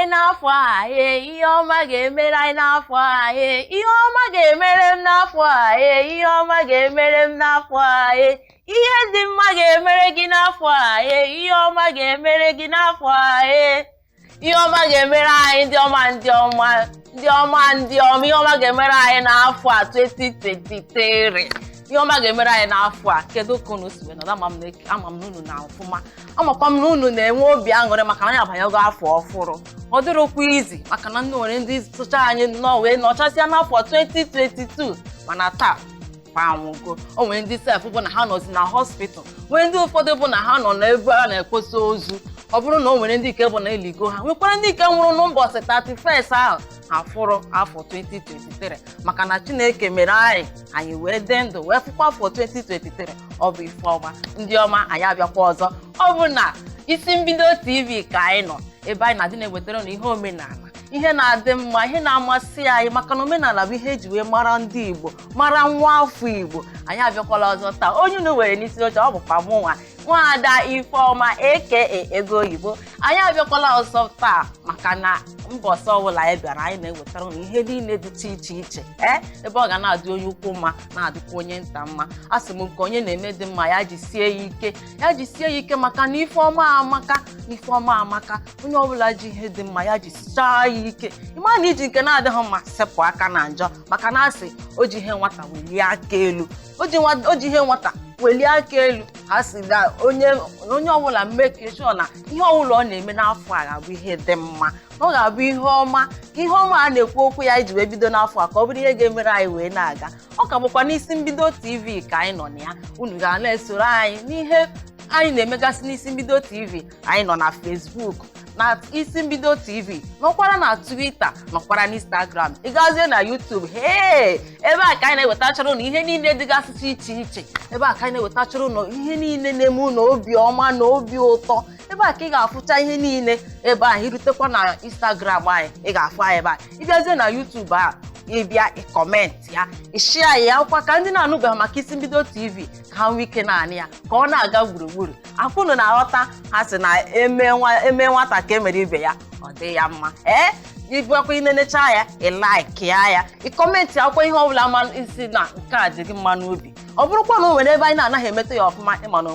anyị n'afọ a ihe ọma ga-emere anyị n'afọ a ihe ọma ga-emere m n'afọ a ihe ọma ga-emere m n'afọ a ihe dị mma ga-emere gị n'afọ a ihe ọma ga-emere gị n'afọ a ihe ọma ga-emere anyị ndị ọma ihe ọma ga-emere anyị n'afọ a 2023 ihe ọma ga-emere anyị n'afọ a. Kedu ka unu si nọ? Ama m unu na ọfụma, amakwa m na unu na-enwe obi aṅụrị maka na anyị abanyego afọ ọfụrụ. Ọ dịrọkwa izi maka na nwere ndị sụcha anyị nọ wee nọchasịa n'afọ 2022 mana taa anwụgo. O nwere ndị sef bụ na ha nọzi na hospital, nwee ndị ụfọdụ bụ na ha nọ n'ebe a na-ekposa ozu. Ọ bụrụ na o nwere ndị ike bụ na eligo ha, nwekwara ndị ike nwụrụ n'ụbọchị 31st ahụ afụrụ afọ 2023 maka na Chineke mere anyị wee dị ndụ wee fụkwa afọ 2023. Ọ bụ ife ọma. Ndị ọma, anyị abịakwa ọzọ. Ọ bụ na isi mbido TV ka anyị nọ, ebe anyị na-adị na-ewetara na ihe omenala, ihe na-adị mma, ihe na-amasị anyị maka na omenala bụ ihe eji wee mara ndị Igbo, mara nwa afọ Igbo. Anyị abịakwala ọzọ taa. Onye unu were n'isi oche ọ bụkwa mụnwa Nwaada Ifeọma aka Ego Oyibo. Anyị abịakwala ọzọ taa maka na mbọsị ọbụla anyị bịara anyị na-ewetara unu ihe niile dị iche iche ebe ọ ga na-adị onye ukwu mma na-adịkwa onye nta mma. A sị m nke onye na-eme dị mma ya jisie ya ike maka na Ifeọma amaka. Onye ọbụla ji ihe dị mma ya jisichaa ya ike. Ịma na iji nke na-adịghị mma sepụ aka na njọ maka na asị o ji ihe nwata welie aka elu, o ji ihe nwata welie aka elu. Ha si na onye ọbụla make sure na ihe ọbụla ọ na-eme n'afọ a ga-abụ ihe dị mma, ọ ga-abụ ihe ọma, ka ihe ọma a na-ekwu okwu ya iji wee bido n'afọ a ka ọ bụrụ ihe ga-emere anyị wee na-aga. Ọ ka bụkwa n'isi mbido TV ka anyị nọ na ya. Unu ga na-esoro anyị n'ihe anyị na-emegasị n'isi mbido TV. Anyị nọ na Facebook na isi mbido TV, nọkwara na Twitter, nọkwara na Instagram, ịgazie na YouTube. Ebe a ka anyị na-ewetachara ụnụ ihe niile dịgasị iche iche. Ebe a ka anyị na-ewetachara ụnụ ihe niile na-eme ụnụ obi ọma na obi ụtọ. Ebe a ka ị ga-afụcha ihe niile ebe ahụ. Irutekwa na Instagram anyị, ị ga-afụ anyị ebe a. Ịbịazie na YouTube a, ịbịa ịkọmentị ya, ịshịa ya akwụkwọ ka ndị na-anụbeghị maka isi mbido TV ka ha nwee ike na-anị ya ka ọ na-aga gburugburu. Akwụnụ na-aghọta, ha sị na eme nwata ka emere ibe ya ọ dị ya mma. Ịbụakwa inenecha ya, ịlaiki ya, ịkọmentị akwụkwọ ihe ọbụla ma isi na nke a dị gị mma n'obi. Ọ bụrụkwa na o nwere ebe anyị na-anaghị emeta ya ọfụma, ịma na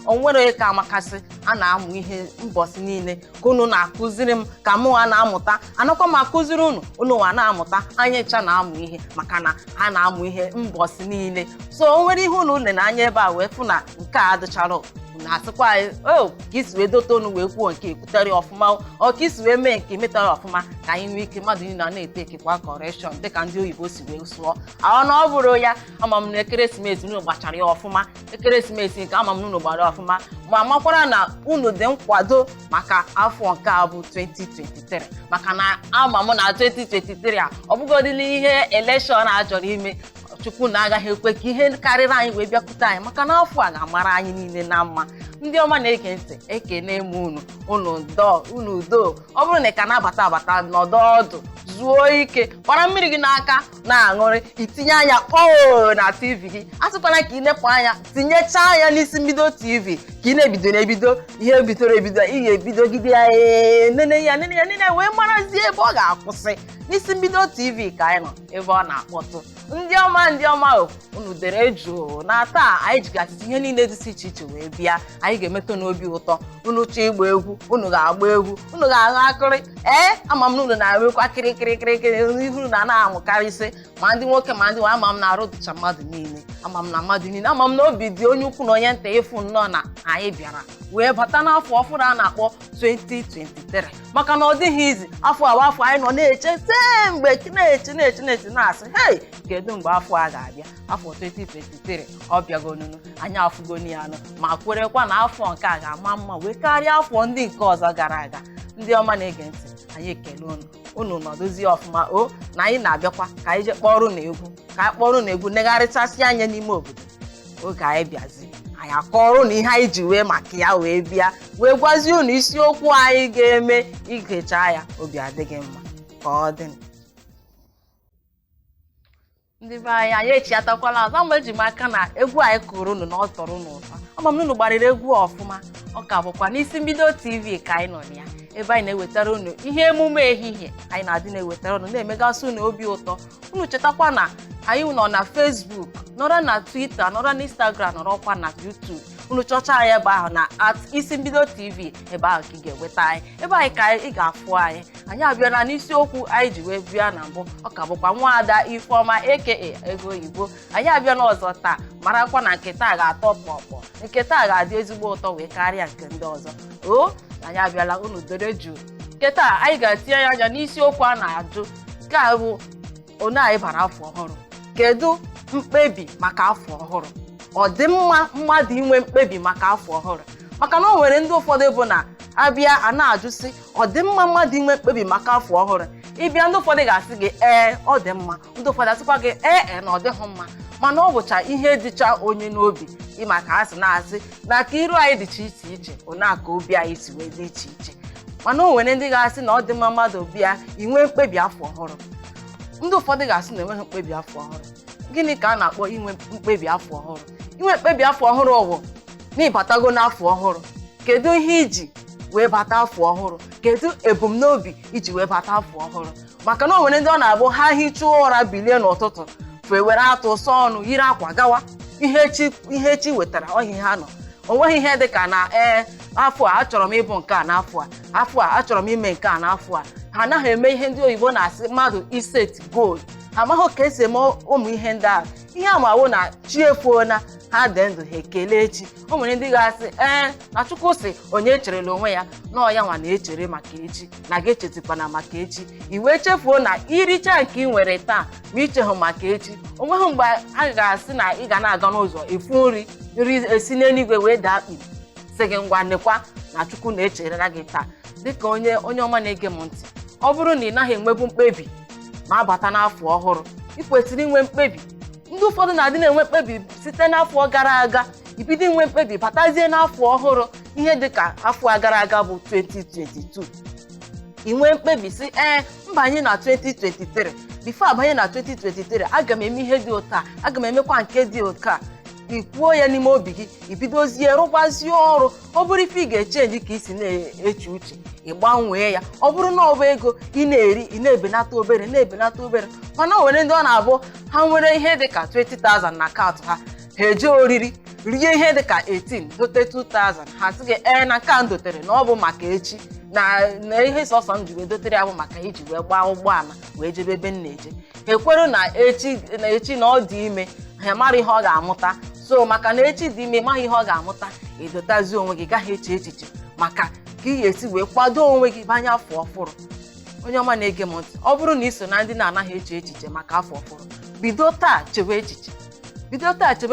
onwere ka amakasị a na-amụ ihe mbọsị niile ka unu na-akụziri m ka mụ ha na-amụta, anakwa m akụziri unu nwa na-amụta. Anyị ncha na-amụ ihe maka na ha na-amụ ihe mbọsị niile. So o nwere ihe unu na-anya ebe a wee fụ na nke a adịchara na-asịkwa anyị ka isi wee dote unu wee kwuo nke ekwutere ọfụma, ọ ka isi wee mee nke metere ọfụma ka anyị nwee ike mmadụ niile na-ete ekekwa correction dịka ndị oyibo si wee sụọ. Ahụ na ọ bụrụ ya, ama m na ekeresimesi unu gbachara ya ọfụma, ekeresimesi nke ama m unu gbara ọfụma, ma makwara na unu dị nkwado maka afọ nke a bụ 2023 maka na ama m na 2023 a ọ bụgodịla ihe elekshọn a chọrọ ime. Chukwu na-agaghị ekwe ka ihe karịrị anyị wee bịakwute anyị maka na afọ a ga-amara anyị niile na mma. Ndị ọma na-ege ntị, ekene m unu udo. Ọ bụrụ na ị ka na-abata nọdụ ọdụ, zuo ike, gbara mmiri gị n'aka na-aṅụrị, itinye anya na TV gị. Asịkwana ka ị nepụ anya, tinyechaa anya n'isi mbido TV ka ị na-ebido ihe bidoro ebido. Ị ga-ebidogide ya nene wee marazie ebe ọ ga-akwụsị. N'isi mbido TV ka anyị nọ, ebe ọ na-akpọtụ. Ndị ọma unu dere jụụ na taa anyị jigasị ihe niile dị iche iche wee bịa. Anyị ga-emetụ n'obi ụtọ. Unu chọọ ịgba egwu, unu ga-agba egwu, unu ga-aṅụ akịrị. Ama m na unu na-enwekwa kịrịkịrị ihu na-amụkarịsị ma ndị nwoke ma ndị nwaanyị. Ama m na-arụ dịcha mmadụ niile, ama m na mmadụ niile, ama m na obi dị onye ukwu na onye nta ịfụ nnọọ na anyị bịara wee bata n'afọ ọfụrụ a na-akpọ 2023 maka na ọ dịghị izi. Afọ anyị nọ na-eche mgbe na-asị kedu mgbe afọ a ga-abịa. Afọ 2023 ọ bịagonunu, anyị afụgoni ya ma kwerekwa na afọ nke a ga-ama mma wee karịa afọ ndị nke ọzọ gara aga. Ndị ọma na-ege ntị, anyị ekele unu nọdozie ọfụma na anyị na-abịakwa ka anyị je kpọrọ na egwu negharịchasị anya n'ime obodo. Oge anyị bịazi, anyị akọrọ na ihe anyị ji wee maka ya wee bịa wee gwazie unu isiokwu anyị ga-eme igecha ya obi adịghị mma ka ọ dị. ndị be anyị echiatakwala azụ ama eji m aka na egwu anyị kụrụ unu na ọ tọrọ unu ụtọ ama m unu gbarịrị egwu ọfụma ọ ka bụkwa n'isi mbido TV ka anyị nọ na ya ebe anyị na-ewetara unu ihe emume ehihie anyị na-adị na-ewetara unu na-emegasị unu obi ụtọ unu chetakwa na anyị nọ na Facebook nọrọ na Twitter nọrọ na Instagram nọrọkwa na YouTube unu chọcha anyị ebe ahụ na isi mbido TV ebe ahụ ka ị ga-enweta anyị ebe anyị ka ị ga-afụ anyị abịala n'isiokwu anyị ji wee bịa na mbụ ọ ka bụkwa nwaada Ifeọma aka ego oyibo anyị abịala ọzọ taa marakwa na nke taa ga-atọ pọpọ nke taa ga-adị ezigbo ụtọ wee karịa nke ndị ọzọ o anyị abịala unu dere jụụ nke taa anyị ga-etinye anya n'isiokwu a na-ajụ nke a bụ onye anyị bara afọ ọhụrụ kedu mkpebi maka afọ ọhụrụ ọ dị mma mmadụ inwe mkpebi maka afọ ọhụrụ maka na o nwere ndị ụfọdụ bụ na abịa a na-ajụsị ọ dị mma mmadụ inwe mkpebi maka afọ ọhụrụ ịbịa ndị ụfọdụ ga-asị gị ọ dị mma ndị ụfọdụ asịkwa gị na ọ dịghị mma mana ọ bụcha ihe dịcha onye n'obi ịma ka ha si na-asị na ka iru anyị dịcha iche iche ona ka obi anyị si wee dị iche iche mana o nwere ndị ga-asị na ọ dị mma mmadụ bịa inwe mkpebi afọ ọhụrụ ndị ụfọdụ ga-asị na enweghị mkpebi afọ ọhụrụ gịnị ka a na-akpọ inwe mkpebi afọ ọhụrụ inwe mkpebi afọ ọhụrụ bụ na ịbatago n'afọ ọhụrụ kedu ihe iji wee bata afọ ọhụrụ kedu ebumnobi iji wee bata afọ ọhụrụ maka na o nwere ndị ọ na-abụ ha hichaa ụra bilie n'ụtụtụ fee were atụ sọ ọnụ yiri akwa gawa ihe chi wetara ohi ha nọ o nweghị ihe dị ka na afọ a achọrọ m ịbụ nke a n'afọ a afọ a achọrọ m ime nke a n'afọ a ha anaghị eme ihe ndị oyibo na-asị mmadụ iset goal ha amaghị ka esi eme ụmụ ihe ndị ahụ ihe amawo na chi efuona ha dị ndụ ha ekele echi o nwere ndị ga-asị na Chukwu sị onye echerela onwe ya na ọya nwa na-echere maka echi na ga-echetikwana maka echi i wee chefuo na iricha nke ị nwere taa ma ichehụ maka echi o nweghị mgbe a ga-asị na ị ga na-aga n'ụzọ efu nri esi n'eluigwe wee daa akpị sị gị ngwa nekwa na Chukwu na-echerela gị taa dịka onye ọma na-ege m ntị ọ bụrụ na ị naghị enwebu mkpebi ma abata n'afọ ọhụrụ ị kwesịrị inwe mkpebi ndị ụfọdụ na-adị na-enwe mkpebi site n'afọ gara aga ibido inwe mkpebi batazie n'afọ ọhụrụ ihe dịka afọ gara aga bụ 2022 inwe mkpebi si mbanye na 2023 bifo abanye na 2023 aga m eme ihe dị ụtọ a aga m emekwa nke dị ụtọ a ikwuo ya n'ime obi gị ibidozie rụgbazie ọrụ ọ bụrụ ife ị ga-echenji ka isi na-eche uche ịgbanwee ya ọ bụrụ na ọ bụ ego ị na-eri ị na-ebenata obere na-ebenata obere mana o nwere ndị ọ na-abụ ha nwere ihe dịka 20,000 na akaụntụ ha eje oriri rie ihe dịka 18 dote 2,000 ha sị gị na nke a m dotere na ọ bụ maka echi na ihe sọsọ m ji wee dotere ya bụ maka iji wee gbaa ụgbọala wee jebe ebe m na-eje ekweru na echi na ọ dị ime ha mara ihe ọ ga-amụta so maka na echi dị ime maghị ihe ọ ga-amụta edotazi onwe gị gaghị eche echiche maka ka ị ga-esi wee kwado onwe gị banye afọ ọhụrụ onye ọma na-ege m ntị ọ bụrụ na i so na ndị na-anaghị eche echiche maka afọ ọhụrụ bido taa chewe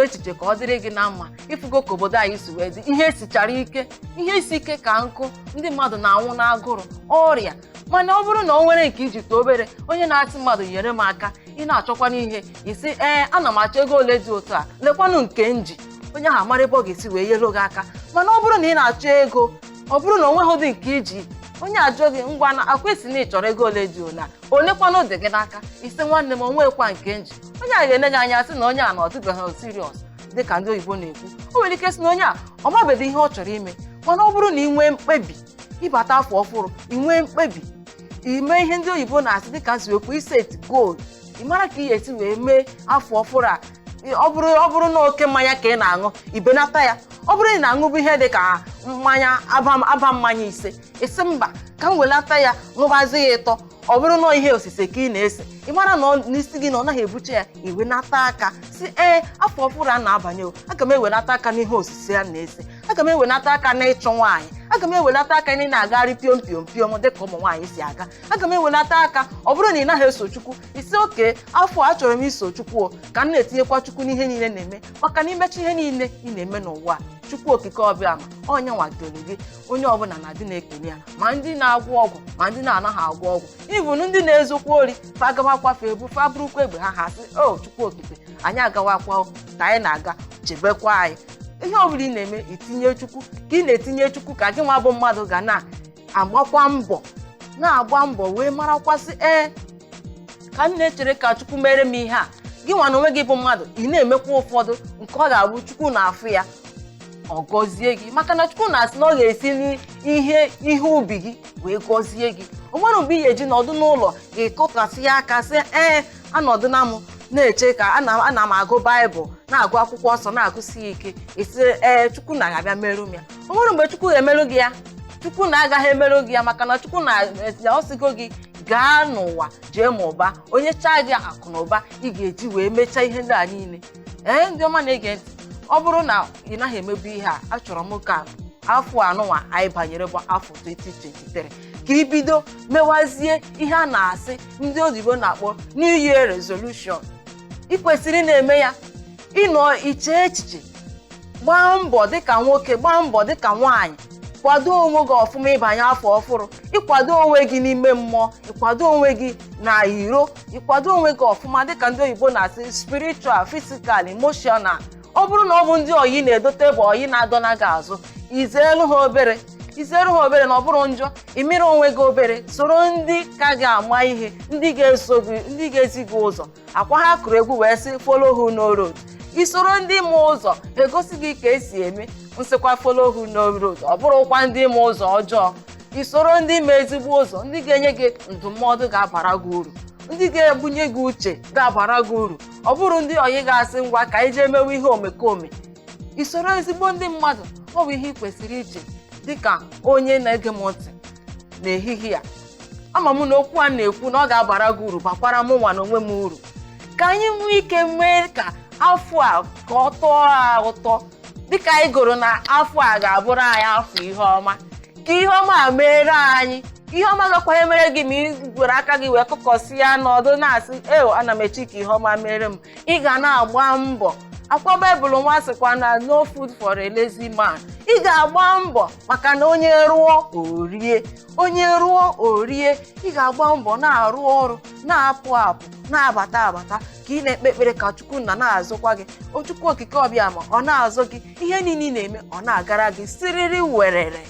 echiche ka ọ dịrị gị na mma ịfụgo ka obodo anyị si wee dị ihe sichara ike ihe isi ike ka nkụ ndị mmadụ na-anwụ n'agụrụ ọrịa mana ọ bụrụ na o nwere nke iji too obere onye na-achị mmadụ nyere m aka ị na-achọkwana ihe isi ana m achọ ego ole dị otu a lekwanụ nke nji onye ahụ amara ebe ọ ga-esi wee nyere gị aka mana ọ bụrụ na ị na-achọ ego ọ bụrụ na o nweghị dị nke iji onye ajụ gị ngwa na akwa esi na ị chọrọ ego ole dị ole onekwanụ dị gị n'aka isi nwanne m onwekwa nke nji onye a ga-enye gị anya sị na onye a na ọ dịbeghị siriọs dịka ndị oyibo na-ekwu o nwere ike sị na onye a ọ mabedo ihe ọ chọrọ ime mana ọ bụrụ na ị nwee mkpebi ịbata afọ ọhụrụ ị nwee mkpebi ime ihe ndị oyibo na-asị dịka nsiwekwu iset goal ị mara ka ị ga-esi wee mee afọ ọhụrụ a ọ bụrụ na oke mmanya ka ị na-aṅụ ibenata ya ọ bụrụ na ị na-aṅụbụ ihe dị ka mmanya aba mmanya ise mba ka m welata ya ṅụbazi ya ịtọ ọ bụrụ na ihe osise ka ị na-ese ị mara na n'isi gị na ọ naghị ebuche ya iwenata aka si afọ ọhụrụ a na-abanye aga m ewenata aka n'ihe osise a na-ese aga m ewenata aka na ịchụ nwaanyị aga m ewelata aka na ị na-agagharị piom piom piom dịka ụmụ nwaanyị si aga aga m ewelata aka ọ bụrụ na ị naghị eso Chukwu isi oke afọ a chọrọ m iso Chukwu ka m na-etinyekwa Chukwu n'ihe niile na-eme maka na imechi ihe niile ị na-eme n'ụwa Chukwu okike ọbịa ma onye nwatoro gị onye ọbụla na-adị na-ekele ya ma ndị na-agwọ ọgwụ ma ndị na-anaghị agwọ ọgwụ ịbụnụ ndị na-ezokwa ori fagawakwafe ebu faburukwa egbe ha sị Chukwu okike anyị agawakwa ka anyị na-aga chebekwa anyị ihe ọbụla ị na-eme itinye Chukwu ka ị na-etinye Chukwu ka gị nwa bụ mmadụ ga na-agba mbọ wee marakwasị ka m na-echere ka Chukwu mere m ihe a gị nwa na onwe gị bụ mmadụ ị na-emekwa ụfọdụ nke ọ ga-abụ Chukwu na-afụ ya ọ gọzie gị maka na Chukwu na-asị na ọ ga-esi n'ihe ubi gị wee gọzie gị. O nwere mgbe ị ga-eji nọdụ n'ụlọ ga-ekọkasị ya aka sị anọdụ na m na-eche ka ana m agụ Baịbụl na-agụ akwụkwọ nsọ na-agụsi ya ike esi Chukwu na-abịa merụ m ya. O nwere mgbe Chukwu ga-emerụ gị ya Chukwu na-agaghị emerụ gị ya maka na Chukwu na-ọsịgo gị gaa n'ụwa jee ma ụba onye chaa gị akụ na ụba ị ga-eji wee mechaa ihe ndị a niile. Ndị ọma na-ege ntị, ọ bụrụ na ị naghị emebu ihe a achọrọ m ka afọ anụnwa anyị banyere bụ afọ 2023 ka ibido mewazie ihe a na-asị ndị oyibo na-akpọ New Year Resolution. Ị kwesịrị na-eme ya ịnọ iche echiche, gbaa mbọ dịka nwoke, gbaa mbọ dịka nwaanyị, kwado onwe gị ọfụma ịbanye afọ ọfụrụ, ịkwado onwe gị n'ime mmụọ, ịkwado onwe gị na iro, ịkwado onwe gị ọfụma dịka ndị oyibo na-asị spiritual, physical, emotional. Ọ bụrụ na ọ bụ ndị oyi na-edote bụ oyi na-adọna gị azụ, izeelu ha obere na ọ bụrụ njọ, imere onwe gị obere, soro ndị ka ga-ama ihe, ndị ga-eso gị, ndị ga-ezi gị ụzọ. Akwa ha kụrụ egwu wee sị follow who no road. Isoro ndị ma ụzọ egosi gị ka esi eme nsịkwa follow who no road. Ọ bụrụkwa ndị ma ụzọ ọjọọ, isoro ndị ma ezigbo ụzọ, ndị ga-enye gị ndụmọdụ ga-abara gị uru, ndị ga-ebunye gị uche ga-abara gị uru. Ọ bụrụ ndị oyi ga-asị ngwa ka anyị jee mewe ihe omekome. Isoro ezigbo ndị mmadụ, ọ bụ ihe ị kwesịrị iche dịka onye na-ege m ntị n'ehihie a. Ama m na okwu a na-ekwu na ọ ga-abara gị uru, bakwara m nwa na onwe m uru. Ka anyị nwee ike mee ka afọ a ka ọ tọọ ụtọ dịka anyị gụrụ na afọ a ga-abụrụ anyị afọ ihe ọma, ka ihe ọma a mere anyị. Ihe ọma gakwa emere gị ma ị gwere aka gị wee kụkọsị ya n'ọdụ na-asị ana m echi ka ihe ọma mere m. Ị ga na-agba mbọ. Akwa Baịbụl nwa sịkwa na no food for a lazy man. Ị ga-agba mbọ maka na onye rụọ orie, onye rụọ orie. Ị ga-agba mbọ na-arụ ọrụ, na-apụ apụ, na-abata ka ị na-ekpe ekpere ka Chukwu na-azụkwa gị. Chukwu okike ọbịa ma ọ na-azụ gị, ihe niile na-eme ọ na-agara gị siriri werere.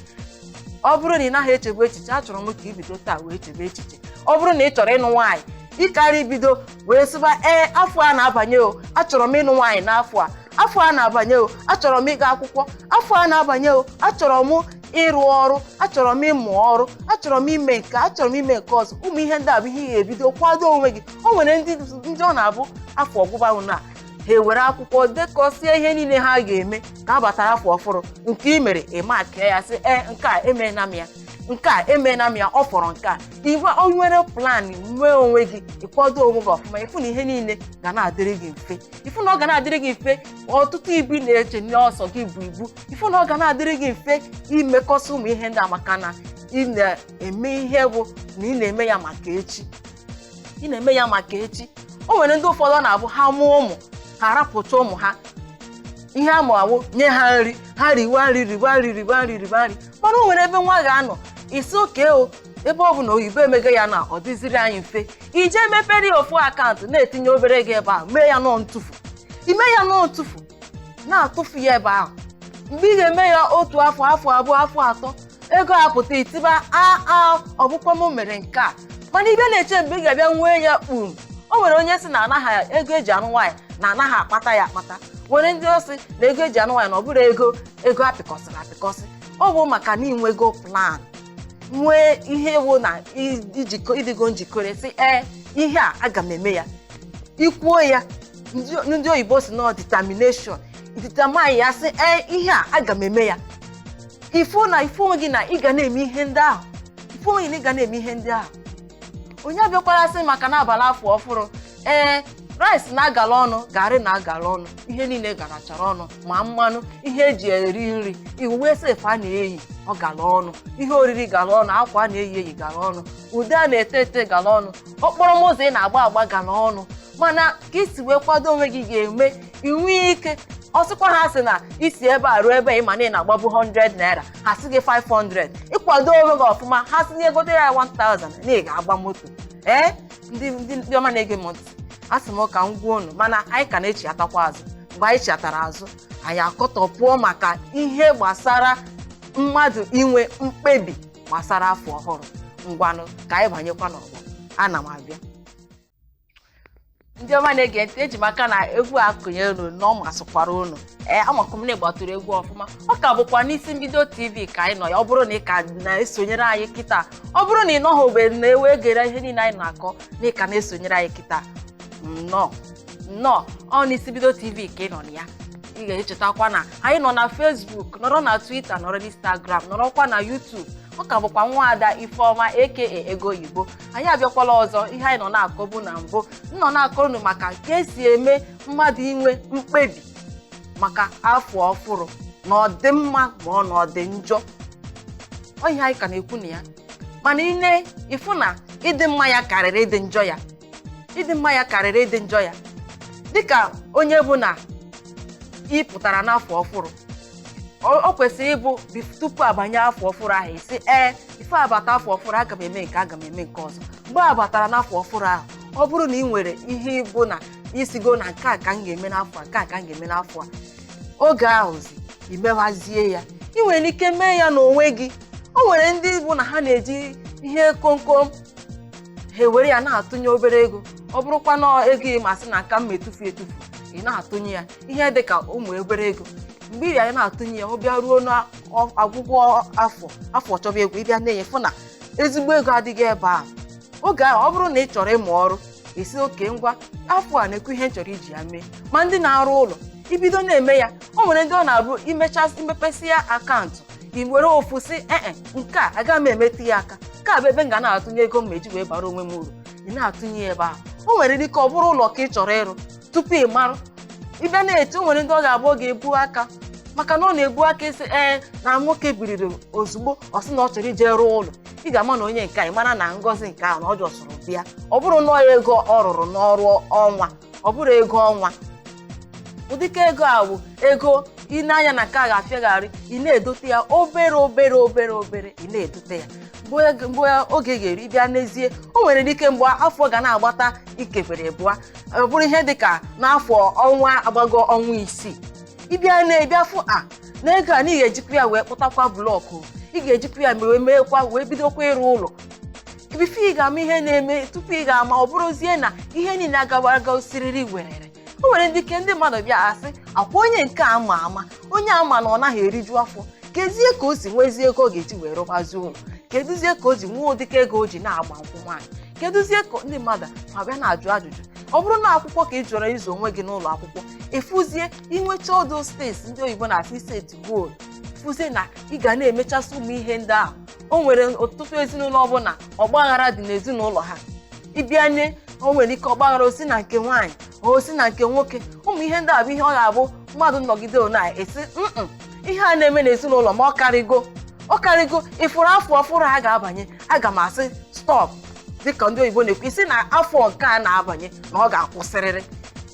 Ọ bụrụ na ị naghị echegbu echiche, achọrọ m ka ibido taa wee chebe echiche. Ọ bụrụ na ị chọrọ ịnụ nwaanyị, ịkarị bido wee sịba afọ a na-abanye o, achọrọ m ịnụ nwaanyị n'afọ a. Afọ a na-abanye o, achọrọ m ịga akwụkwọ. Afọ a na-abanye o, achọrọ m ịrụ ọrụ, achọrọ m ịmụ ọrụ, achọrọ m ime nke, achọrọ m ime nke ọzọ. Ụmụ ihe ndị a bụ ihe ị ga-ebido kwado onwe gị. O nwere ndị ọ na-abụ afọ ọgbụgba na ha ewere akwụkwọ dekọsie ihe niile ha ga-eme ka a batara afọ ọfụrụ. Nke ị mere ịmakee ya sị nke a emeela m ya, nke a emeela m ya, ọ fọrọ nke a. Igwe o nwere plan nwee onwe gị, ịkwado onwe gị ọfụma, ịfụ na ihe niile ga na-adịrị gị mfe. Ịfụ na ọ ga na-adịrị gị mfe ọtụtụ ibu na-eche n'ọsọ gị bụ ibu. Ịfụ na ọ ga na-adịrị gị mfe imekọsị ụmụ ihe ndị a maka na ị na-eme ihe bụ na ị na-eme ya maka echi. Ị na-eme ya maka echi. O nwere ndị ụfọdụ na-abụ ha mụọ ụmụ, ha rapụcha ụmụ ha ihe amụawụ nye ha nri, ha riwa nri. Mana o nwere ebe nwa ga-anọ isi oke ebe ọ bụ na oyibo emego ya na ọ dịziri anyị mfe, ije mepere ya ofu akaụntụ na-etinye obere gị ebe ahụ, mee ya nọ ntụfu. Ime ya nọ ntụfu na-atụfu ya ebe ahụ. Mgbe ị ga-eme ya otu afọ, afọ abụọ, afọ atọ, ego apụta itiba ọ bụkwa m mere nke a. Mana ibe na-eche mgbe ị ga-abịa nwee ya kpum. O nwere onye si na anaghị ego eji anụ nwaanyị na anaghị akpata ya akpata. Nwere ndị osi na ego eji anụ nwaanyị na ọ bụrụ ego apịkọsịrị apịkọsị. Ọ bụ maka na inwego plan, nwee ihe wụ na ịdịgo njikere sị ihe a aga m eme ya. Ikwuo ya, ndị oyibo si na determination, determine ya sị ihe a aga m eme ya. Ifo onwe gị na ị ga na-eme ihe ndị ahụ. Ifo onwe gị na ị ga na-eme ihe ndị ahụ. Onye abịakwara sị maka na abalị afọ ọfụrụ rice na-agala ọnụ, garị na-agala ọnụ, ihe niile garachara ọnụ, ma mmanụ, ihe eji eri nri, uwe sefu a na-eyi ọ gala ọnụ, ihe oriri gala ọnụ, akwa a na-eyi gala ọnụ, ude a na-ete ete gala ọnụ, okporo ụzọ ị na-agba gala ọnụ. Mana ka isi wee kwado onwe gị ga-eme inwe ike. Ọsịkwa ha sị na isi ebe a ruo ebe ị ma na ị na-agbabu 100 naira, ha sị gị 500. Ịkwado onwe gị ọfụma, ha sị egote ya 1000 na ị ga-agba moto. Ndị ọma na-ege m ntị, asị m ka m gwa unu, mana anyị ka na-echi atakwa azụ. Mgbe anyị chiatara azụ, anyị akọtọpụọ maka ihe gbasara mmadụ inwe mkpebi gbasara afọ ọhụrụ. Ngwanụ ka anyị banyekwa n'ọgbọ. Ana m abịa. ndị ọma na-ege ntị eji maka na egwu akụnye unu na ọ masịkwara unu amakọm na ịgbatụrụ egwu ọfụma ọ ka bụkwa n'isi mbido TV ka anyị nọ ya ọ bụrụ na ị ka na-esonyere anyị kịta ọ bụrụ na ị nọghị ogbe na-ewe gere ihe niile anyị na-akọ na ị ka na-esonyere anyị kịta nnọọ ọ n'isi mbido TV ka ị nọ na ya ị ga-echetakwa na anyị nọ na Facebook nọrọ na Twitter nọrọ na Instagram nọrọkwa na YouTube ọ ka bụkwa nwaada Ifeọma aka Ego Oyibo anyị abịakwala ọzọ ihe anyị nọ na-akọbu na mbụ nọ na-akọrọ maka ka esi eme mmadụ inwe mkpebi maka afọ ọfụrụ na ọdịmma ma ọ na ọdị njọ ọ ihe anyị ka na-ekwu na ya mana ine ịfụ na ịdị mma ya karịrị ịdị njọ ya ịdị mma ya karịrị ịdị njọ ya dịka onye bụ na ị pụtara n'afọ ọfụrụ o kwesịrị ịbụ tupu abanye afọ ọfụrụ ahụ isi ife abata afọ ọfụrụ aga m eme nke ọzọ mgbe a batara n'afọ ọfụrụ ahụ ọ bụrụ na ị nwere ihe ịbụ na isigo na nke a ka m ga-eme n'afọ a nke a ka m ga-eme n'afọ a oge ahụzi imewazie ya ị nwere ike mee ya n'onwe gị o nwere ndị bụ na ha na-eji ihe komkom ha ewere ya na-atụnye obere ego ọ bụrụkwa na ego ịmasị na nka m etufu ị na-atụnye ya ihe dị ka ụmụ obere ego mgbe ị ya na-atụnye ya ọ bịa ruo n'ọgwụgwọ afọ chọba egwu ịbịa na-enyefu na ezigbo ego adịghị ebe ahụ oge ahụ ọ bụrụ na ị chọrọ ịmụ ọrụ esi oke ngwa afọ a na-ekwu ihe m chọrọ iji ya mee ma ndị na-arụ ụlọ ibido na-eme ya o nwere ndị ọ na-abụ imepesị ya akaụntụ i were ofu si nke a agaghị m emetụ ya aka nke a bụ ebe m ga na-atụnye ego m eji wee bara onwe m uru ị na-atụnye ya ebe ahụ o nwere ike ọ bụrụ ụlọ ka ị chọrọ ịrụ tupu ị marụ ịbịa na-eti o nwere ndị ọ ga-abụ ọ ga-ebu aka maka na ọ na-ebu aka isi na nwoke biriri ozugbo ọ sị na ọ chọrọ ije rụọ ụlọ ị ga-ama na onye nke a ị mara na ngọzi nke ahụ na ọ jọsụrụ bịa ọ bụrụ na ego ọ rụrụ n'ọrụ ọnwa ọ bụrụ ego ọnwa ụdịka ego a bụ ego ị na-anya na nke a ga-afịagharị ị na-edote ya obere ị na-edote ya mgbe oge ga-eri ịbịa n'ezie o nwere ike mgbe afọ ga na-agbata ikebere bụa ọ bụrụ ihe dịka n'afọ ọnwa agbago ọnwa isii ịbịa na-ebịa fụ na ego a na ị ga-ejikwa ya wee kpụtakwa blọkụ ị ga-ejikwa ya wee meekwa wee bidokwa ịrụ ụlọ bife ị ga-ama ihe na-eme tupu ị ga-ama ọ bụrụzie na ihe niile agawaga osiriri werere o nwere ndị ike ndị mmadụ bịa asị akwa onye nke a ma ama onye ama na ọ naghị eriju afọ kezie ka o si nwezie ego ọ ga-eji wee rụgbazi ụlọ kedụzie ka o ji nwee ụdịka ego o ji na-agba nkwụ nwaanyị kedụzie ka ndị mmadụ ma bịa na-ajụ ajụjụ ọ bụrụ na akwụkwọ ka ị chọrọ ịzụ onwe gị n'ụlọ akwụkwọ ịfụzie inwecha odo steeti ndị oyibo na-asị seti goolu fụzie na ị ga na-emechasị ụmụ ihe ndị ahụ o nwere ọtụtụ ezinụlọ ọbụla ọgbaghara dị n'ezinụlọ ha ịbịa nye o nwere ike ọgbaghara osi na nke nwaanyị osi na nke nwoke ụmụ ihe ndị a bụ ihe ọ ga-abụ mmadụ nọgide ona esi ihe a na-eme n'ezinụlọ ma ọ karịgo ịfụrụ afọ ọfụrụ a ga-abanye aga m asị stọp dịka ndị oyibo na-ekwu isi na afọ nke a na-abanye na ọ ga-akwụsịrịrị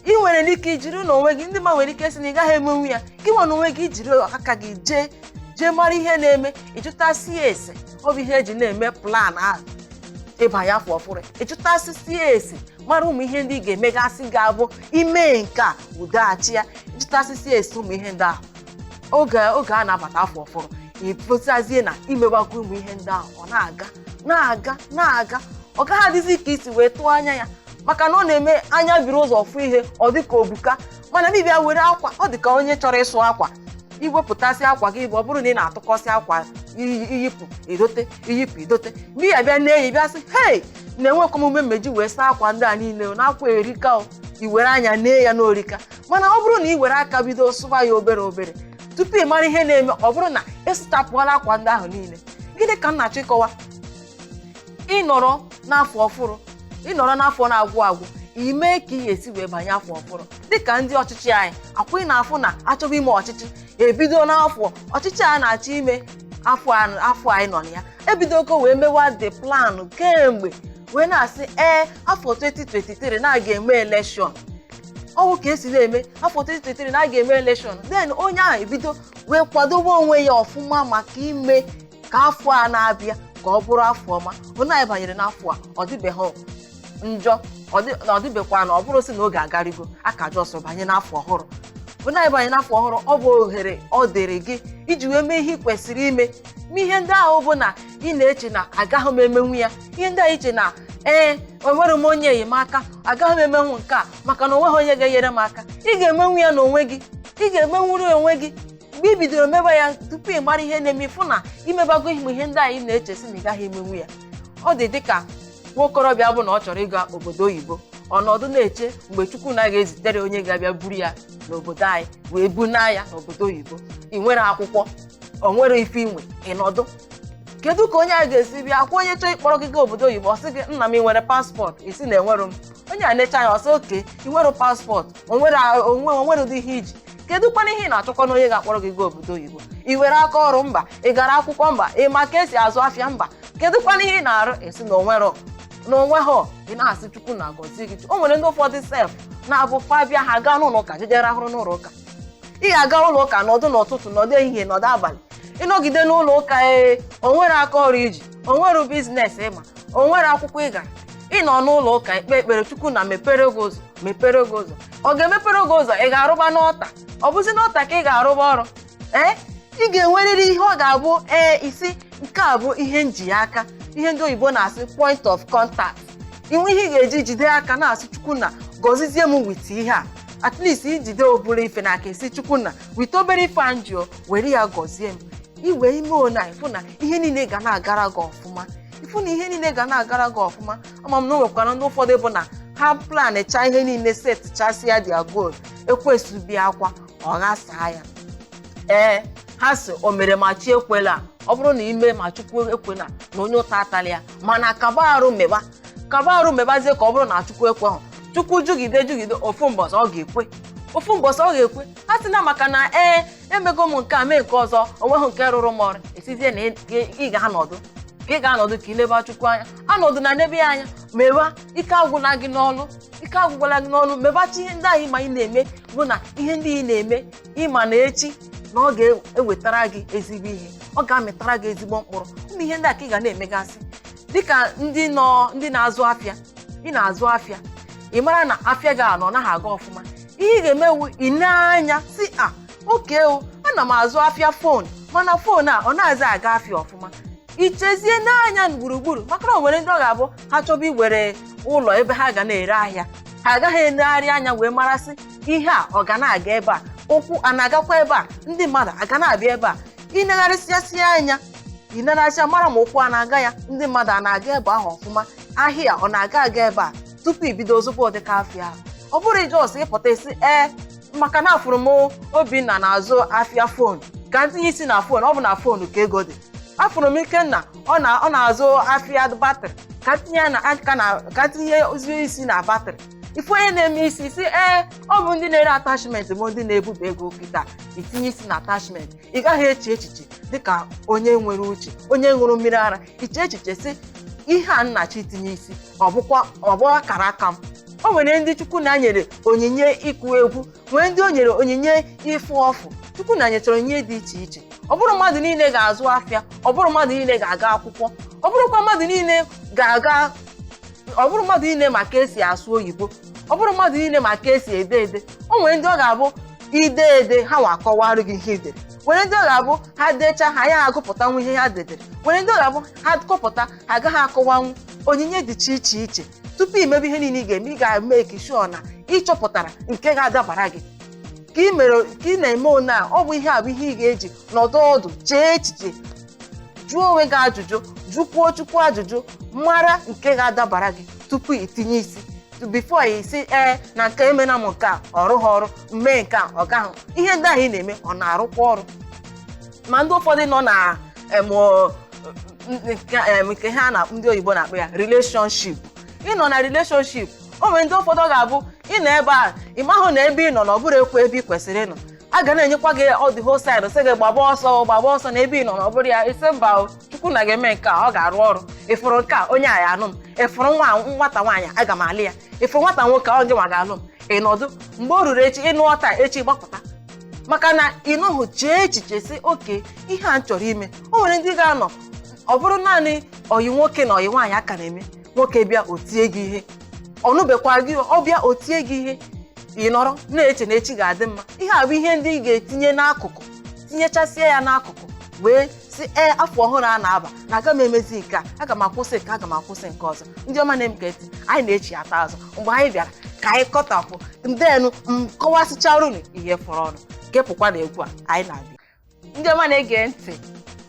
ị nwere ike ijiri n'onwe gị ndị ma nwere ike sị na ị gaghị emenwu ya gị nwa n'onwe gị jiri aka gị jee mara ihe na-eme ịjụtasị ya ese ọ bụ ihe eji na-eme plan ahụ ịbanye afọ ọfụrụ ịjụtasị ya ese mara ụmụ ihe ndị ị ga-emegasị ga-abụ ime nke a udoghachi ya ịjụtasị ya ese ụmụ ihe ndị ahụ oge a na-abata afọ ọfụrụ ịpụtazie na imewakwa ụmụ ihe ndị ahụ ọ na-aga ọ gaghị adịzi ka isi wee tụọ anya ya maka na ọ na-eme anya biri ụzọ fụ ihe ọ dịka obuka mana bibịa were akwa ọ dịka onye chọrọ ịsụ akwa iwepụtasị akwa gị bụ ọ bụrụ na ị na-atụkọsị akwa iyipụ idote mgbe ya bịa na-eyi bịa sị hei na-enwekwa omume mmeji wee saa akwa ndị a niile na akwa erika i were anya nee ya n'orika mana ọ bụrụ na ị were aka bido sụba ya obere tupu ị mara ihe na-eme ọ bụrụ na ịsụchapụọla akwa ndị ahụ niile gịnị ka m na-achọ ịkọwa ịnọrọ n'afọ na-agwụ ime ka ị ga-esi wee banye afọ ọfụrụ dịka ndị ọchịchị anyị akwa ị na-afụ na achọba ime ọchịchị ebido n'afọ ọchịchị a na-achọ ime afọ anyị nọ na ya ebidogo wee mewa the plan kemgbe wee na-asị afọ 2023 na-aga eme elekshọn ọwụ ka esi na-eme afọ 2023 na-aga eme elekshọn then onye ahụ ebido wee kwadobe onwe ya ọfụma maka ime ka afọ a na-abịa ka ọ bụrụ afọ ọma onye anyị banyere n'afọ a ọ dịbeghị njọ ọ dịbekwa na ọ bụrụ si na oge agarigo aka jọsọ banye n'afọ ọhụrụ onye anyị banye n'afọ ọhụrụ ọ bụ ohere ọ dịrị gị iji wee mee ihe ị kwesịrị ime ma ihe ndị ahụ bụ na ị na-eche na agaghị m emenwu ya ihe ndị anyị iche na enwere m onye enyemaka, agaghị m emenwu nke a maka na onweghị onye ga-enyere m aka. Ị ga-emenwu ya n'onwe gị, ị ga-emenwuru onwe gị. Mgbe ị bidoro mebe ya tupu ị mara ihe na-eme, ịfụ na imebago ihe ndị anyị na-echesi na ị gaghị emenwu ya. Ọ dị dịka nwokorobịa bụ na ọ chọrọ ịga obodo oyibo, ọnọdụ na-eche mgbe Chukwu na-ga-ezitere onye ga-abịa buru ya n'obodo anyị wee buna ya n'obodo oyibo. Ị nwere akwụkwọ, o nwere ife inwe ịnọdụ. Kedu ka onye a ga-esi bịa akwa onye chọọ ịkpọrọ gị gaa obodo oyibo, ọ sị gị nna m ị nwere paspọtụ, isi na enwere m. Onye a na-eche anya ọ sị oke ị nwere paspọtụ, onwere ụdị ihe iji. Kedu kwana ihe ị na-achọkwa na onye ga-akpọrọ gị gaa obodo oyibo? Ị were aka ọrụ mba, ị gara akwụkwọ mba, ị ma ka esi azụ afịa mba. Kedu kwana ihe ị na-arụ? Esi na onwe ha ị na-asị Chukwu na-agọzi gị. O nwere ndị ụfọdụ sef na-abụ fabia ha gaa n'ụlọ ụka, jeje rahụrụ n'ụlọ ụka. Ị ga-aga ụlọ ụka nọdụ n'ụtụtụ, nọdụ ehihie, nọdụ abalị. Ịnọgide n'ụlọ ụka o nwere aka ọrụ iji, o nwere biznes ịma, o nwere akwụkwọ ị gara. Ị nọ n'ụlọ ụka ikpe ekpere Chukwu na mepere gị ụzọ, mepere gị ụzọ. Ọ ga-emepere gị ụzọ, ị ga-arụba n'ọta. Ọ bụzi n'ọta ka ị ga-arụba ọrụ. Ị ga-enwerịrị ihe ọ ga-abụ isi nke a bụ ihe nji aka, ihe ndị oyibo na-asị point of contact. Inwe ihe ị ga-eji jide aka na-asị Chukwu na gọzizie m wit ihe a. At least ijide obere ife na aka esi Chukwu na wit obere ife anjio were ya gọzie m. Iwe ime ona ịfụ na ihe niile ga na-agara gị ọfụma. Ịfụ na ihe niile ga na-agara gị ọfụma. Ama m na o nwekwara ndị ụfọdụ bụ na ha plancha ihe niile setchasịa dia goal, ekwesu bịa akwa ọ ghasaa ya. Ha sị o mere ma chi ekwela. Ọ bụrụ na ime ma Chukwu ekwela na onye ụta atala ya, mana kaba arụ mebazie ka ọ bụrụ na Chukwu ekweghị. Chukwu jugide ofu mbọsị ọ ga-ekwe, ofu mbọsị ọ ga-ekwe. Ha sị na maka na emego m nke a mee nke ọzọ, onweghị nke rụrụ m ọrụ. Esizie na ị ga-anọdụ ka ị ga-anọdụ ka ileba Chukwu anya. Anọdụ na n'ebe ya anya, meba ike agwụla gị n'ọlụ, mebachi ihe ndị anyị ma ị na-eme bụ na ihe ndị ị na-eme ịma na echi na ọ ga-ewetara gị ezigbo ihe, ọ ga-amịtara gị ezigbo mkpụrụ. Ụmụ ihe ndị a ka ị ga na-emegasị dịka ndị na-azụ afịa. Ị na-azụ afịa, ị mara na afịa gị anọ naghị aga ọfụma. Ihe ị ga-emewu ị na-anya si oke ana m azụ afịa fon, mana fon a ọ na-aza aga afịa ọfụma. Ichezie n'anya gburugburu, maka na o nwere ndị ọ ga-abụ ha chọba iwere ụlọ ebe ha ga na-ere ahịa, ha agaghị enegharị anya wee marasị ihe a ọ ga na-aga ebe a, ụkwụ a na-agakwa ebe a, ndị mmadụ aga na-abịa ebe a. Ịnegharịsịasịa anya, ịnegharịsịa mara ma ụkwụ a na-aga ya, ndị mmadụ a na-aga ebe ahụ ọfụma, ahịa ọ na-aga ebe a tupu ibido ozugbo ụdịka afịa ahụ. Ọ bụrụ ijọs ịpụta isi maka na afụrụ m Obinna na-azụ afịa fon, ka ntinye isi na fon, ọ bụ na fon ka ego dị. Afụrụ m Ikenna ọ na-azụ afịa batrị, ka tinye ozi isi na batrị. Ife onye na-eme isi ọ bụ ndị na-ere atachment bụ ndị na-ebuba ego kịta. Itinye isi na atachment, ị gaghị eche echiche dịka onye nwere uche, onye ṅụrụ mmiri ara. Iche echiche si ihe a nnachi itinye isi ọ bụ akara aka m. O nwere ndị Chukwu na-nyere onyinye ịkụ egwu, nwee ndị o nyere onyinye ịfụ ọfụ. Chukwu na-nyechara onyinye dị iche iche. Ọ bụrụ mmadụ niile ga-azụ afịa, ọ bụrụ mmadụ niile ga-aga akwụkwọ, ọ bụrụkwa mmadụ niile ga-aga, ọ bụrụ mmadụ niile ma ka esi asụ oyibo, ọ bụrụ mmadụ niile ma ka esi ede. O nwere ndị ọ ga-abụ ide ha nwa akọwarụ gị ihe idere. Nwere ndị ọ ga-abụ ha decha ha ya agụpụtanwu ihe ha dedere. Nwere ndị ọ ga-abụ ha kọpụta ha agaghị akọwanwu. Onyinye dị iche iche. Tupu imebe ihe niile ị ga-eme, ị ga-eme ka sure na ịchọpụtara nke ga-adabara gị. Ka ị na-eme one a, ọ bụ ihe a bụ ihe ị ga-eji nọdụ ọdụ, chee echiche, jụọ onwe gị ajụjụ, jụkwuo Chukwu ajụjụ, mara nke ga-adabara gị tupu itinye isi. Before isi na nke emena m nke a ọ rụghị ọrụ, mee nke a ọ gaghị. Ihe ndị ahụ ị na-eme ọ na-arụkwa ọrụ. Ma ndị ụfọdụ nọ na nke ha na ndị oyibo na-akpọ ya relationship. Ị nọ na relationship, o nwere ndị ụfọdụ ga-abụ ị nọ ebe a, ị mahụ na ebe ị nọ na ọ bụrụ ekwe ebe ị kwesịrị ịnọ. A ga na-enyekwa gị ọ dị whole side sị gị gbaba ọsọ na ebe ị nọ na ọ bụrụ ya. Isi mba Chukwu na ga-eme nke a, ọ ga-arụ ọrụ. Ịfụrụ nke a onye a ya anụ m, ịfụrụ nwata nwaanyị aga m alị ya, ịfụrụ nwata nwoke ọ gị nwa ga-alụ m. Ị nọdụ mgbe o ruru echi ịnụ ọta echi gbapụta, maka na ị nọhụ chee echiche si oke ihe a m chọrọ ime. O nwere ndị ga-anọ ọ bụrụ naanị oyi nwoke na oyi nwaanyị aka na-eme, nwoke bịa otie gị ihe, ọnụbekwa gị ọbịa otie gị ihe, ị nọrọ na-eche na echi ga-adị mma. Ihe a bụ ihe ndị ị ga-etinye n'akụkụ, tinyechasịa ya n'akụkụ, wee si afọ ọhụrụ a na-aba na aga m emezi nke a aga m akwụsị nke aga m akwụsị nke ọzọ ndị ọma na-ege ntị anyị na-echi ata azụ mgbe anyị bịara ka anyị kọtapụ ndenu kọwasịchara unu ihe fọrọ ọnụ kepụkwa na egwu a anyị na-abịa ndị ọma na-ege ntị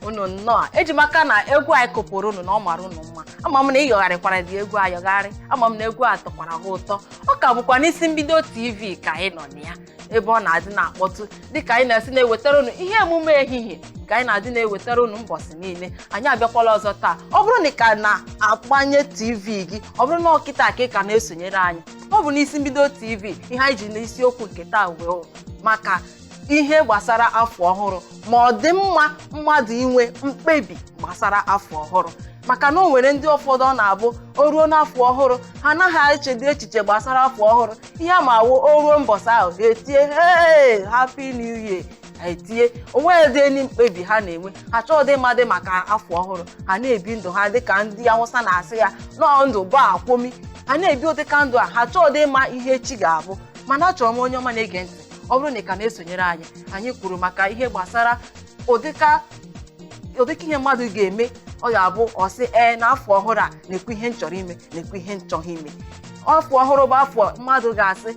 unu nnọọ eji maka na egwu anyị kụpụrụ unu na ọ mara unu mma ama m na ịyọgharịkwara dị egwu ayọgharị ama m na egwu a tọkwara ha ụtọ ọ ka bụkwa n'isi mbido TV ka anyị nọ na ya ebe ọ na-adị na-akpọtụ dịka anyị na-esi na-ewetara unu ihe emume ehihie ka anyị na-adị na-ewetara unu mbọsị niile anyị abịakwala ọzọ taa ọ bụrụ na ị ka na-agbanye TV gị ọ bụrụ na ọkịta ka ị ka na-esonyere anyị ọ bụ n'isi mbido TV ihe anyị ji n'isiokwu nke taa wee maka ihe gbasara afọ ọhụrụ ma ọ dị mma mmadụ inwe mkpebi gbasara afọ ọhụrụ maka na o nwere ndị ụfọdụ ọ na-abụ o ruo n'afọ ọhụrụ ha anaghị echedo echiche gbasara afọ ọhụrụ ihe a ma awụ o ruo mbọsị ahụ ha etie hey happy new year ha etie onweghị eni mkpebi ha na-enwe ha chọọ dị mmadụ maka afọ ọhụrụ ha na-ebi ndụ ha dịka ndị Awụsa na-asị ya nọọ ndụ bụ akwụmi ha na-ebi ụdịka ndụ a ha chọọ dị mma ihe echi ga-abụ mana achọrọ m onye ọma na-ege ntị ọ bụrụ na ị ka na-esonyere anyị kwuru maka ihe gbasara ụdịka ihe mmadụ ga-eme ọ ga-abụ ọsị n'afọ ọhụrụ a na-ekwu ihe nchọrọ ime na-ekwu ihe nchọghị ime afọ ọhụrụ bụ afọ mmadụ ga-asị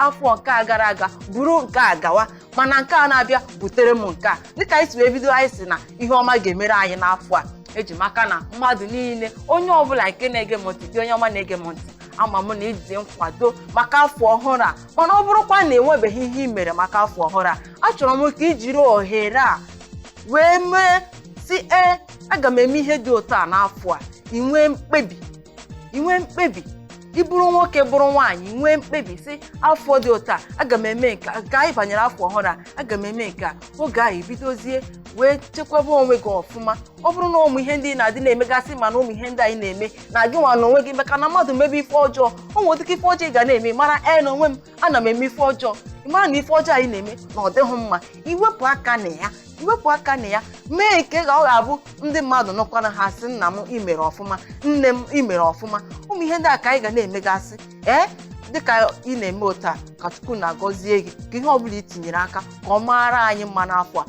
afọ nke a gara aga buru nke a gawa mana nke a na-abịa butere m nke a dịka anyị si wee bido anyị si na ihe ọma ga-emere anyị n'afọ a eji maka na mmadụ niile onye ọbụla nke na-ege m ntị dị onye ọma na-ege m ntị ama m na iji nkwado maka afọ ọhụrụ a mana ọ bụrụkwa na enwebeghị ihe ị mere maka afọ ọhụrụ a achọrọ m ka ijiri ohere a wee mee si aga m eme ihe dị otu a n'afọ a inwee mkpebi ịbụrụ nwoke bụrụ nwaanyị nwee mkpebi si afọ dị otu a aga m eme nke anyị banyere afọ ọhụrụ a aga m eme nke a oge ahụ ebidozie wee chekwaba onwe gị ọfụma ọ bụrụ na ụmụ ihe ndị na-adị na-emegasị mana ụmụ ihe ndị anyị na-eme na gị nwa na onwe gị maka na mmadụ mebe ife ọjọọ o nwere dịka ife ọjọọ ị ga na-eme mara na onwe m ana m eme ife ọjọọ ị mara na ife ọjọọ anyị na-eme na ọ dịghị mma iwepụ aka na ya mee nke ọ ga-abụ ndị mmadụ nọkwana ha sị nna m imere ọfụma nne m imere ọfụma ụmụ ihe ndị a ka anyị ga na-emegasị dịka ị na-eme otu a ka Chukwu na-agọzie gị ka ihe ọbụla itinyere aka ka ọ mara anyị mma n'afọ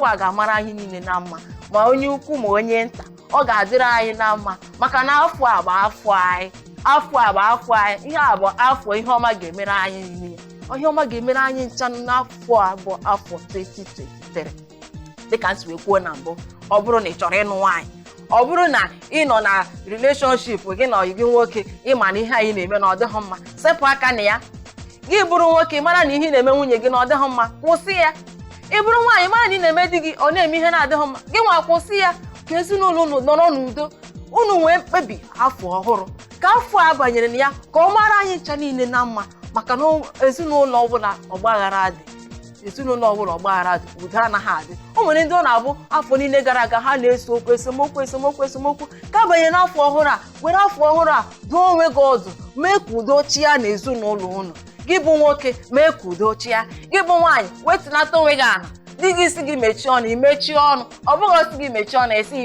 a ga-amara anyị niile na mma ma onye ukwu ma onye nta ọ ga-adịrị anyị na mma maka na afọ a bụ afọ anyị ihe a bụ afọ ihe ọma ga-emere anyị niile ihe ọma ga-emere anyị ncha n'afọ a bụ afọ 2023 dịka m si wee kwuo na mbụ ọ bụrụ na ị chọrọ ịnụ nwaanyị ọ bụrụ na ị nọ na relationship gị na ọyị gị nwoke ịma na ihe anyị na-eme na ọ dịghị mma sepụ aka na ya gị bụrụ nwoke mara na ihe ị na-eme nwunye gị na ọ dịghị mma kwụsị ya ị bụrụ nwaanyị mara na ị na-eme di gị ọ na-eme ihe na-adịghị mma gị nwa kwụsị ya ka ezinụlọ unu nọrọ n'udo unu nwee mkpebi afọ ọhụrụ ka afọ a banyere na ya ka ọ mara anyị ncha niile na mma maka na ezinụlọ ọbụla ọgbaghara dị udo anaghị adị o nwere ndị ọ na-abụ afọ niile gara aga ha na-eso okwu esemokwu ka banye n'afọ ọhụrụ a were afọ ọhụrụ a duo onwe gị ọdụ mee ka udo chịa na ezinụlọ unu gị bụ nwoke mee ka udo chịa gị bụ nwaanyị wetunata onwe gị aha di gị si gị mechie ọnụ imechie ọnụ ọ bụghị osi gị mechie ọnụ esi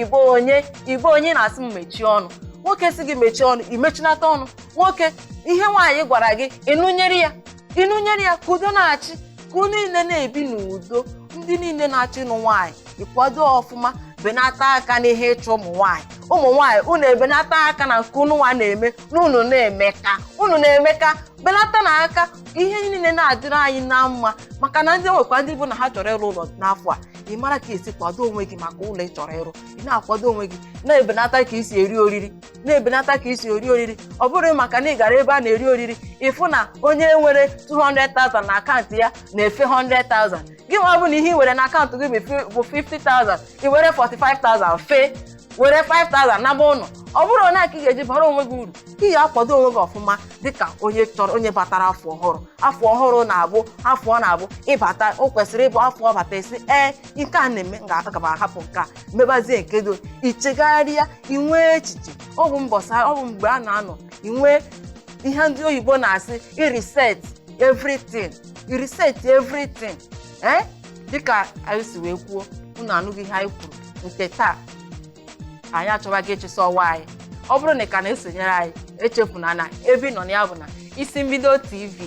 igbo onye na-asị m mechie ọnụ nwoke si gị mechie ọnụ imechinata ọnụ nwoke ihe nwaanyị gwara gị ịnụnyere ya ka udo na-achị ka unu niile na-ebi n'udo ndị niile na-achọ ịnụ nwaanyị ịkwado ọfụma benata aka n'ihe ịchụ ụmụ nwaanyị unu ebenata aka na nke unu nwa na-eme na unu na-emeka benata na aka ihe niile na-adịrị anyị na mma maka na ndị nwekwa ndị bụ na ha chọrọ ịrụ ụlọ n'afọ a ị mara ka esi kwado onwe gị maka ụlọ ị chọrọ ịrụ ị na-akwado onwe gị na-ebenata ka isi eri oriri ọ bụrụ maka na ị gara ebe a na-eri oriri ịfụ na onye nwere 200,000 na akaụntụ ya na-efe 100,000 gị nwa bụ na ihe ị were na akaụntụ gị bụ 50,000 ị were 45,000 fee were 5,000 naba ụlọ ọ bụrụ onye ka ị ga-eji bara onwe gị uru ị ga-akwado onwe gị ọfụma dịka onye batara afọ ọhụrụ na-abụ afọ ọ na-abụ ịbata o kwesịrị ịbụ afọ ọ bata esi nke a na-eme aga m ahapụ nke a mebazie nke do ichegharịa inwee echiche ọ bụ mgbe a na-anọ inwee ihe ndị oyibo na-asị reset everything dịka anyị si wee kwuo unu anụghị ihe anyị kwuru nke taa anyị achọwaghị ịchịsa ọwa anyị ọ bụrụ na ị ka na-esonyere anyị echefuna na ebe ị nọ na ya bụ na isi mbido TV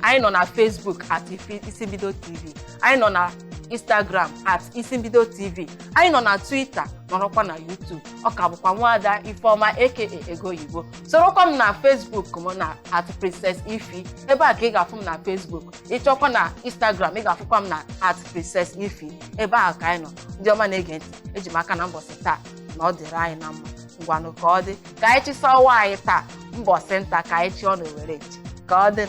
anyị nọ na Facebook at isi mbido TV anyị nọ na Instagram @isimbido tv. Anyị nọ na Twitter, nọrọkwa na YouTube. Ọ ka bụkwa Nwaada Ifeoma aka Ego Oyibo. Sorokwa m na Facebook m na @Princess Ifi. Ebe a ka ị ga-afụ m na Facebook. Ịchọkwa na Instagram, ị ga-afụkwa m na @Princess Ifi. Ebe a ka anyị nọ. Ndị ọma na-ege ntị, eji m aka na mbọsị taa na ọ dịrị anyị na mma. Ngwanụ ka ọ dị, ka anyị chịsawa anyị taa mbọsị nta ka anyị chị ọ na Owerre ka ọ dị.